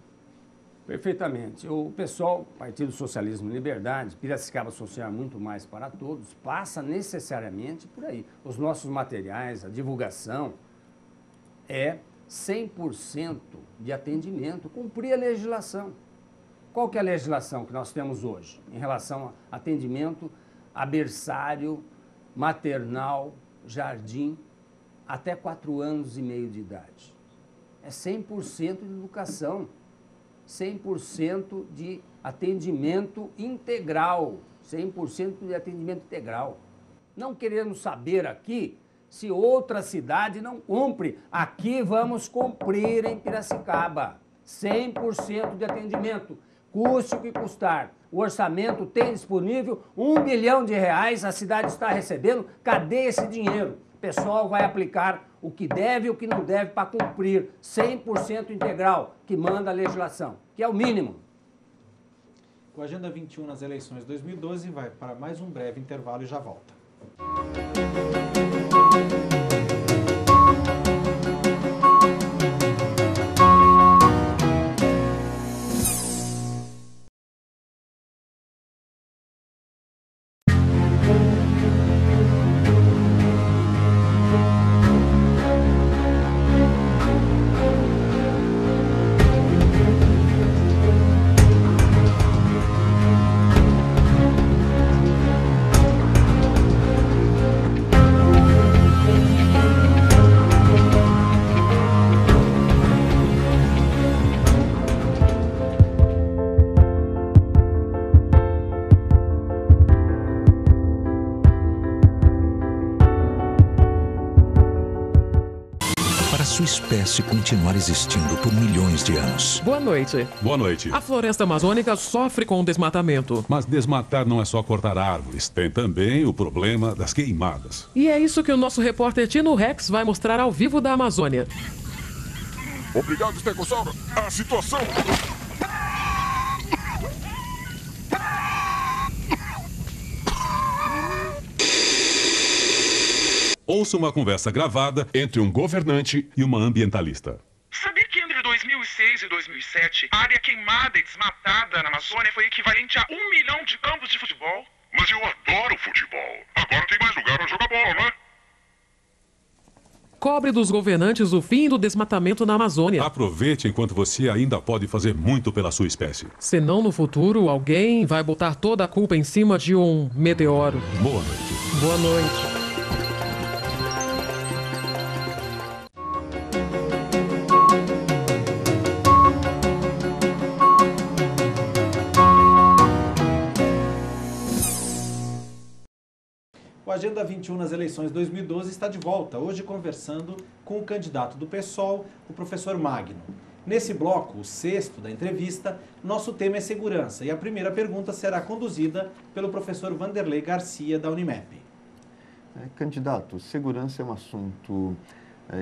[SPEAKER 4] Perfeitamente. O pessoal, Partido Socialismo e Liberdade, Piracicaba Social é muito mais para todos, passa necessariamente por aí. Os nossos materiais, a divulgação, é 100% de atendimento, cumprir a legislação. Qual que é a legislação que nós temos hoje em relação a atendimento a berçário, maternal, jardim, até 4 anos e meio de idade? É 100% de educação, 100% de atendimento integral, 100% de atendimento integral. Não queremos saber aqui se outra cidade não cumpre. Aqui vamos cumprir em Piracicaba, 100% de atendimento, custe o que custar. O orçamento tem disponível R$1 bilhão, a cidade está recebendo, cadê esse dinheiro? O pessoal vai aplicar o que deve e o que não deve para cumprir 100% integral, que manda a legislação, que é o mínimo.
[SPEAKER 1] O Agenda 21 nas eleições 2012 vai para mais um breve intervalo e já volta.
[SPEAKER 7] Sua espécie continuar existindo por milhões de anos.
[SPEAKER 8] Boa noite.
[SPEAKER 9] Boa noite.
[SPEAKER 8] A floresta amazônica sofre com o desmatamento.
[SPEAKER 9] Mas desmatar não é só cortar árvores, tem também o problema das queimadas.
[SPEAKER 8] E é isso que o nosso repórter Tino Rex vai mostrar ao vivo da Amazônia.
[SPEAKER 10] Obrigado, Estegossauro. A situação...
[SPEAKER 9] Ouça uma conversa gravada entre um governante e uma ambientalista.
[SPEAKER 11] Sabia que entre 2006 e 2007, a área queimada e desmatada na Amazônia foi equivalente a 1 milhão de campos de futebol?
[SPEAKER 10] Mas eu adoro futebol. Agora tem mais lugar para jogar bola, não é?
[SPEAKER 8] Cobre dos governantes o fim do desmatamento na Amazônia.
[SPEAKER 9] Aproveite enquanto você ainda pode fazer muito pela sua espécie.
[SPEAKER 8] Senão no futuro alguém vai botar toda a culpa em cima de um meteoro.
[SPEAKER 9] Boa noite.
[SPEAKER 8] Boa noite.
[SPEAKER 1] O Agenda 21 nas eleições 2012 está de volta, hoje conversando com o candidato do PSOL, o professor Magno. Nesse bloco, o sexto da entrevista, nosso tema é segurança e a primeira pergunta será conduzida pelo professor Vanderlei Garcia, da Unimep.
[SPEAKER 4] Candidato, segurança é um assunto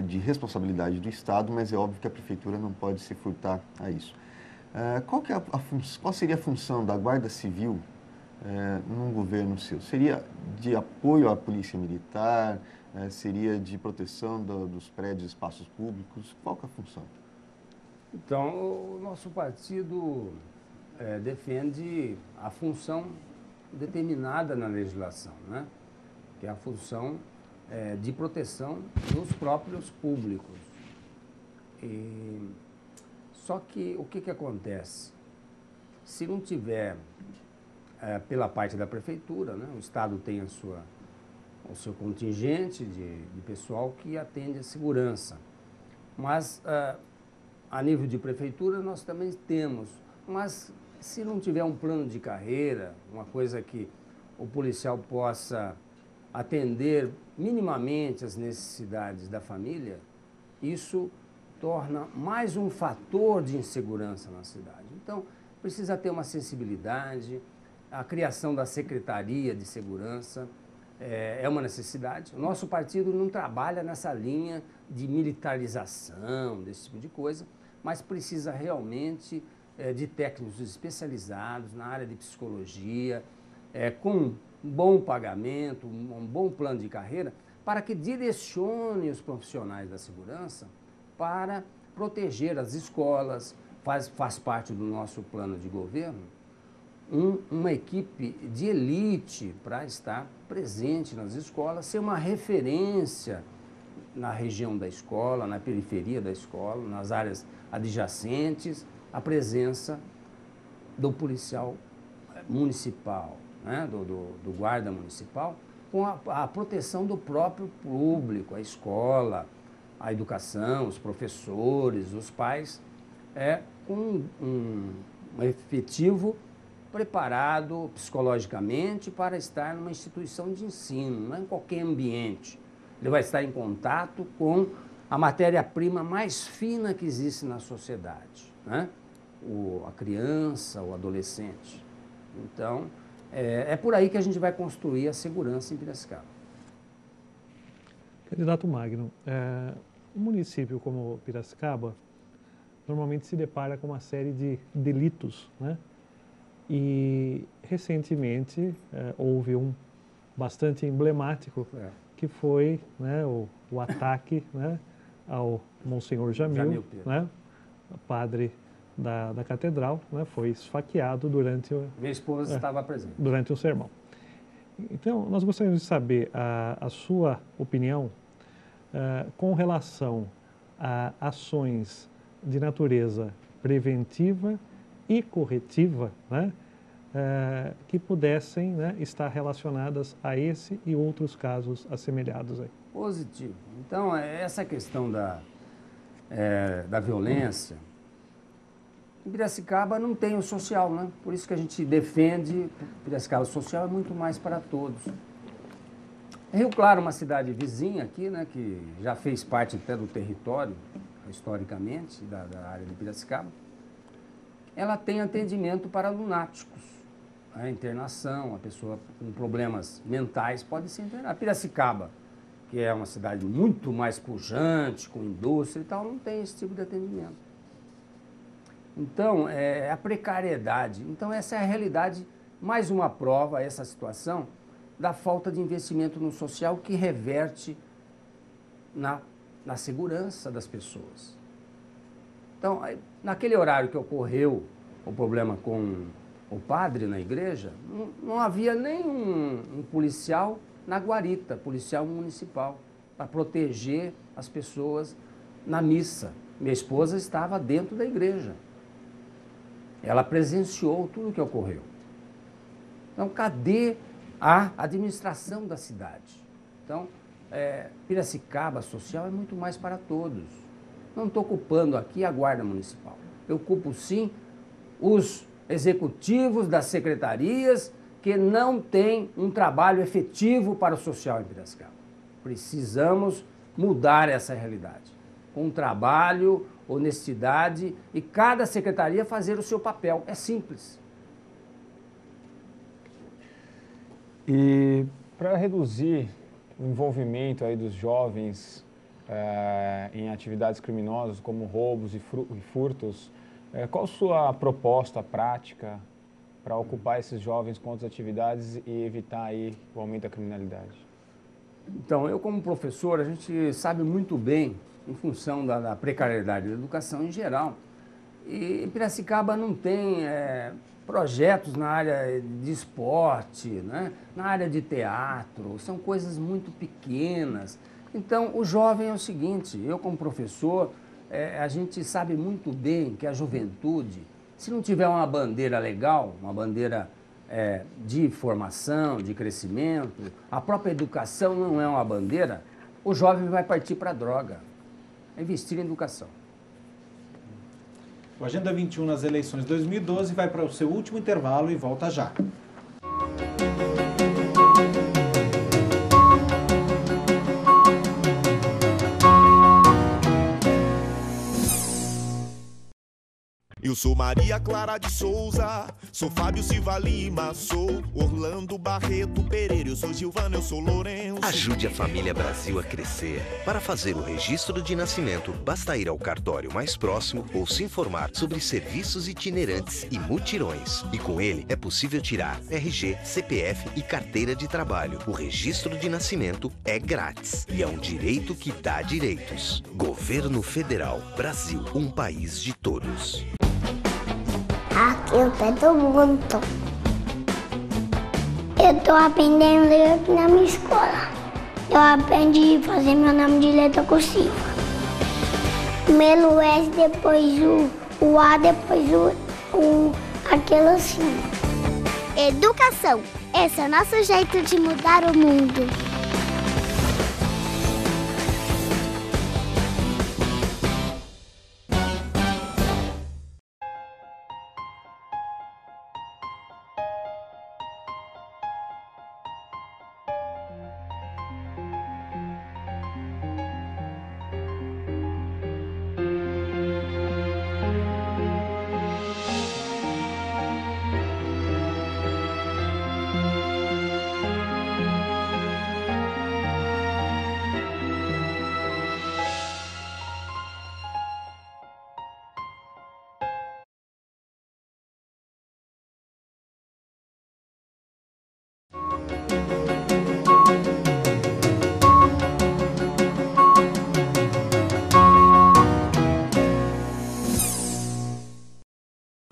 [SPEAKER 4] de responsabilidade do Estado, mas é óbvio que a Prefeitura não pode se furtar a isso. Qual seria a função da Guarda Civil num governo seu? Seria de apoio à Polícia Militar? Seria de proteção dos prédios e espaços públicos? Qual que é a função?
[SPEAKER 3] Então, o nosso partido defende a função determinada na legislação, né? Que é a função de proteção dos próprios públicos. Só que o que acontece? Se não tiver pela parte da prefeitura, né? O Estado tem o seu contingente de pessoal que atende a segurança. Mas, a nível de prefeitura, nós também temos. Mas, se não tiver um plano de carreira, uma coisa que o policial possa atender minimamente as necessidades da família, isso torna mais um fator de insegurança na cidade. Então, precisa ter uma sensibilidade. A criação da Secretaria de Segurança é uma necessidade. O nosso partido não trabalha nessa linha de militarização, desse tipo de coisa, mas precisa realmente de técnicos especializados na área de psicologia, com um bom pagamento, um bom plano de carreira, para que direcione os profissionais da segurança para proteger as escolas. Faz parte do nosso plano de governo uma equipe de elite para estar presente nas escolas, ser uma referência na região da escola, na periferia da escola, nas áreas adjacentes, a presença do policial municipal, né, do guarda municipal, com a proteção do próprio público, a escola, a educação, os professores, os pais, com um efetivo preparado psicologicamente para estar numa instituição de ensino, não é em qualquer ambiente. Ele vai estar em contato com a matéria-prima mais fina que existe na sociedade, né? A criança, o adolescente. Então, é por aí que a gente vai construir a segurança em Piracicaba.
[SPEAKER 5] Candidato Magno, um município como Piracicaba normalmente se depara com uma série de delitos, né? E, recentemente, houve um bastante emblemático, que foi, né, o ataque, né, ao Monsenhor Jamil, né, padre da catedral, né, foi esfaqueado durante...
[SPEAKER 3] Minha esposa estava presente.
[SPEAKER 5] Durante o sermão. Então, nós gostaríamos de saber a sua opinião com relação a ações de natureza preventiva e corretiva, né, que pudessem, né, estar relacionadas a esse e outros casos assemelhados aí.
[SPEAKER 3] Positivo. Então, essa questão da violência, em Piracicaba não tem o social, né? Por isso que a gente defende Piracicaba social é muito mais para todos. Rio Claro, uma cidade vizinha aqui, né, que já fez parte até do território, historicamente, da área de Piracicaba, ela tem atendimento para lunáticos, a internação, a pessoa com problemas mentais pode ser internada. Piracicaba, que é uma cidade muito mais pujante, com indústria e tal, não tem esse tipo de atendimento. Então, a precariedade. Então, essa é a realidade, mais uma prova, essa situação, da falta de investimento no social que reverte na segurança das pessoas. Então, naquele horário que ocorreu o problema com o padre na igreja, não havia nem um policial na guarita, policial municipal, para proteger as pessoas na missa. Minha esposa estava dentro da igreja. Ela presenciou tudo o que ocorreu. Então, cadê a administração da cidade? Então, Piracicaba Social é muito mais para todos. Não estou culpando aqui a Guarda Municipal. Eu culpo, sim, os executivos das secretarias que não têm um trabalho efetivo para o social em Piracicaba. Precisamos mudar essa realidade. Com trabalho, honestidade e cada secretaria fazer o seu papel. É simples.
[SPEAKER 2] E para reduzir o envolvimento aí dos jovens em atividades criminosas como roubos e furtos, qual a sua proposta prática para ocupar esses jovens com outras atividades e evitar aí o aumento da criminalidade?
[SPEAKER 3] Então, eu como professor, a gente sabe muito bem, em função da precariedade da educação em geral, e Piracicaba não tem projetos na área de esporte, né? Na área de teatro, são coisas muito pequenas. Então, o jovem é o seguinte, eu como professor, a gente sabe muito bem que a juventude, se não tiver uma bandeira legal, uma bandeira de formação, de crescimento, a própria educação não é uma bandeira, o jovem vai partir para a droga. É investir em educação.
[SPEAKER 1] O Agenda 21 nas eleições 2012 vai para o seu último intervalo e volta já.
[SPEAKER 12] Eu sou Maria Clara de Souza, sou Fábio Silva Lima, sou Orlando Barreto Pereira, eu sou Gilvana, eu sou Lourenço.
[SPEAKER 13] Ajude a família Brasil a crescer. Para fazer o registro de nascimento, basta ir ao cartório mais próximo ou se informar sobre serviços itinerantes e mutirões. E com ele é possível tirar RG, CPF e carteira de trabalho. O registro de nascimento é grátis e é um direito que dá direitos. Governo Federal, Brasil, um país de todos.
[SPEAKER 6] Aqui eu tô muito. Eu tô aprendendo a ler aqui na minha escola. Eu aprendi a fazer meu nome de letra cursiva. Primeiro o S, depois o A, depois aquilo assim.
[SPEAKER 14] Educação. Esse é o nosso jeito de mudar o mundo.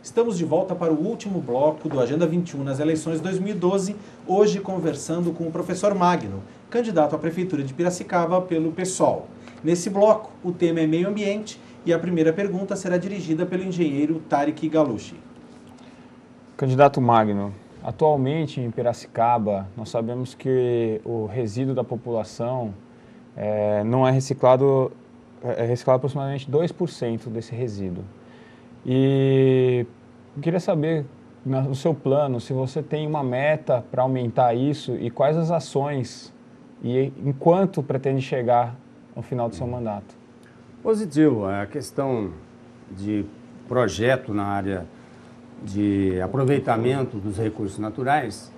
[SPEAKER 1] Estamos de volta para o último bloco do Agenda 21 nas eleições 2012, hoje conversando com o professor Magno, candidato à Prefeitura de Piracicaba pelo PSOL. Nesse bloco, o tema é meio ambiente e a primeira pergunta será dirigida pelo engenheiro Tarek Galushi.
[SPEAKER 2] Candidato Magno, atualmente em Piracicaba, nós sabemos que o resíduo da população não é reciclado, é reciclado aproximadamente 2% desse resíduo. E eu queria saber, no seu plano, se você tem uma meta para aumentar isso e quais as ações e em quanto pretende chegar no final do seu mandato.
[SPEAKER 3] Positivo. A questão de projeto na área de aproveitamento dos recursos naturais,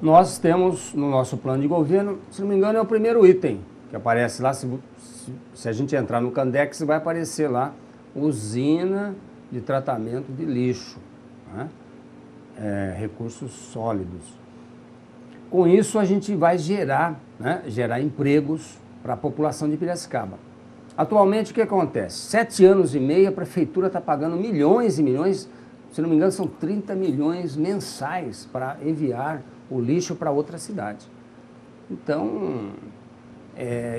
[SPEAKER 3] nós temos no nosso plano de governo, se não me engano, é o primeiro item que aparece lá. Se a gente entrar no Candex, vai aparecer lá usina de tratamento de lixo, né? Recursos sólidos. Com isso, a gente vai gerar empregos para a população de Piracicaba. Atualmente, o que acontece? 7 anos e meio, a prefeitura está pagando milhões e milhões, se não me engano, são 30 milhões mensais para enviar o lixo para outra cidade. Então,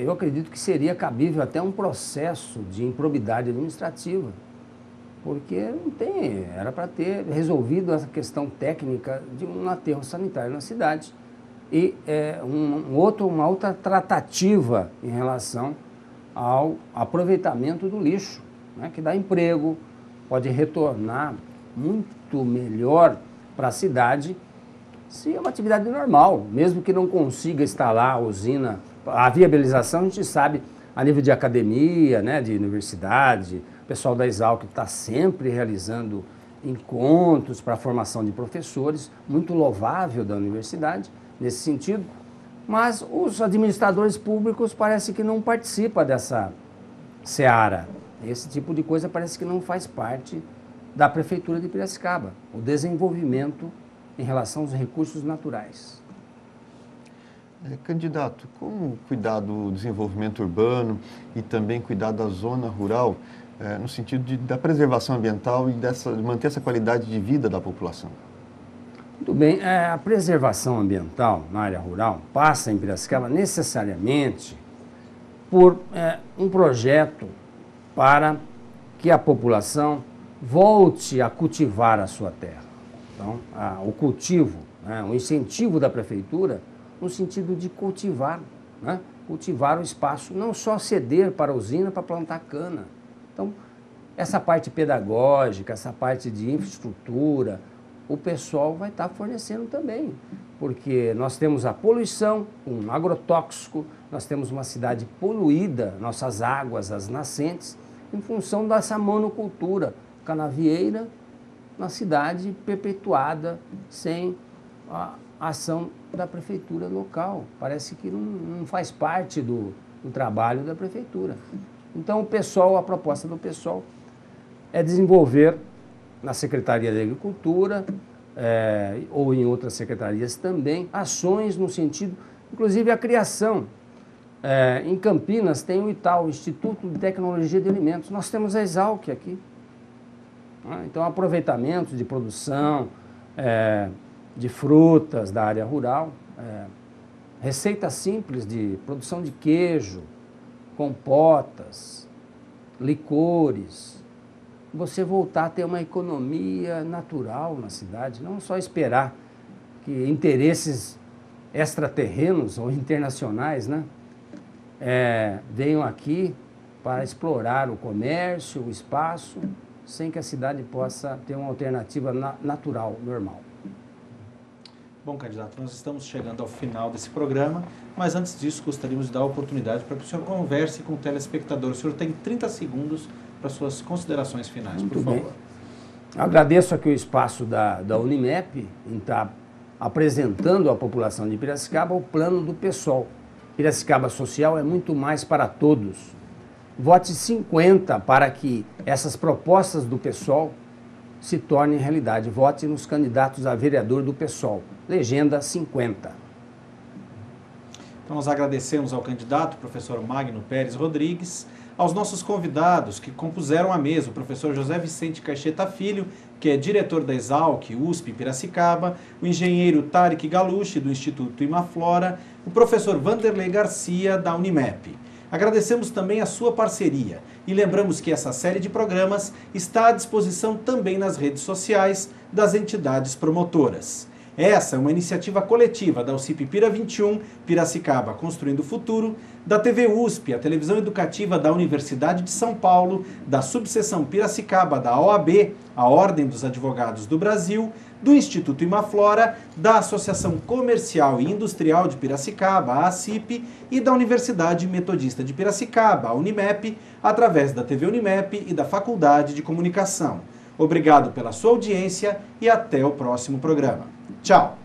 [SPEAKER 3] eu acredito que seria cabível até um processo de improbidade administrativa, porque não tem, era para ter resolvido essa questão técnica de um aterro sanitário na cidade e uma outra tratativa em relação ao aproveitamento do lixo, né, que dá emprego, pode retornar muito melhor para a cidade se é uma atividade normal, mesmo que não consiga instalar a usina. A viabilização a gente sabe a nível de academia, né, de universidade, o pessoal da Exalc está sempre realizando encontros para a formação de professores, muito louvável da universidade nesse sentido, mas os administradores públicos parece que não participam dessa seara. Esse tipo de coisa parece que não faz parte da Prefeitura de Piracicaba, o desenvolvimento em relação aos recursos naturais.
[SPEAKER 4] Candidato, como cuidar do desenvolvimento urbano e também cuidar da zona rural, no sentido da preservação ambiental e de manter essa qualidade de vida da população?
[SPEAKER 3] Muito bem, a preservação ambiental na área rural passa em Piracicaba necessariamente por um projeto para que a população volte a cultivar a sua terra. Então, o cultivo, o incentivo da prefeitura no sentido de cultivar, né? Cultivar o espaço, não só ceder para a usina para plantar cana. Então, essa parte pedagógica, essa parte de infraestrutura, o pessoal vai estar fornecendo também, porque nós temos a poluição, um agrotóxico, nós temos uma cidade poluída, nossas águas, as nascentes, em função dessa monocultura canavieira na cidade perpetuada sem a ação da prefeitura local. Parece que não faz parte do trabalho da prefeitura. Então, a proposta do pessoal é desenvolver na Secretaria da Agricultura ou em outras secretarias também, ações no sentido, inclusive a criação. Em Campinas tem o ITAL, Instituto de Tecnologia de Alimentos. Nós temos a Exalc aqui. Então, aproveitamento de produção de frutas da área rural, receita simples de produção de queijo, compotas, licores, você voltar a ter uma economia natural na cidade, não só esperar que interesses extraterrenos ou internacionais, né, venham aqui para explorar o comércio, o espaço, sem que a cidade possa ter uma alternativa natural, normal.
[SPEAKER 1] Bom, candidato, nós estamos chegando ao final desse programa, mas antes disso gostaríamos de dar a oportunidade para que o senhor converse com o telespectador. O senhor tem 30 segundos para suas considerações finais, por favor. Bem.
[SPEAKER 3] Agradeço aqui o espaço da Unimep em estar apresentando à população de Piracicaba o plano do PSOL. Piracicaba Social é muito mais para todos. Vote 50 para que essas propostas do PSOL se tornem realidade. Vote nos candidatos a vereador do PSOL. Legenda 50.
[SPEAKER 1] Então, nós agradecemos ao candidato, professor Magno Pérez Rodrigues, aos nossos convidados que compuseram a mesa, o professor José Vicente Caixeta Filho, que é diretor da Exalc, USP Piracicaba, o engenheiro Tarek Galucci, do Instituto Imaflora, o professor Vanderlei Garcia, da Unimep. Agradecemos também a sua parceria e lembramos que essa série de programas está à disposição também nas redes sociais das entidades promotoras. Essa é uma iniciativa coletiva da UCIP Pira 21, Piracicaba Construindo o Futuro, da TV USP, a televisão educativa da Universidade de São Paulo, da Subseção Piracicaba da OAB, a Ordem dos Advogados do Brasil, do Instituto Imaflora, da Associação Comercial e Industrial de Piracicaba, a ACIP, e da Universidade Metodista de Piracicaba, a Unimep, através da TV Unimep e da Faculdade de Comunicação. Obrigado pela sua audiência e até o próximo programa. Tchau!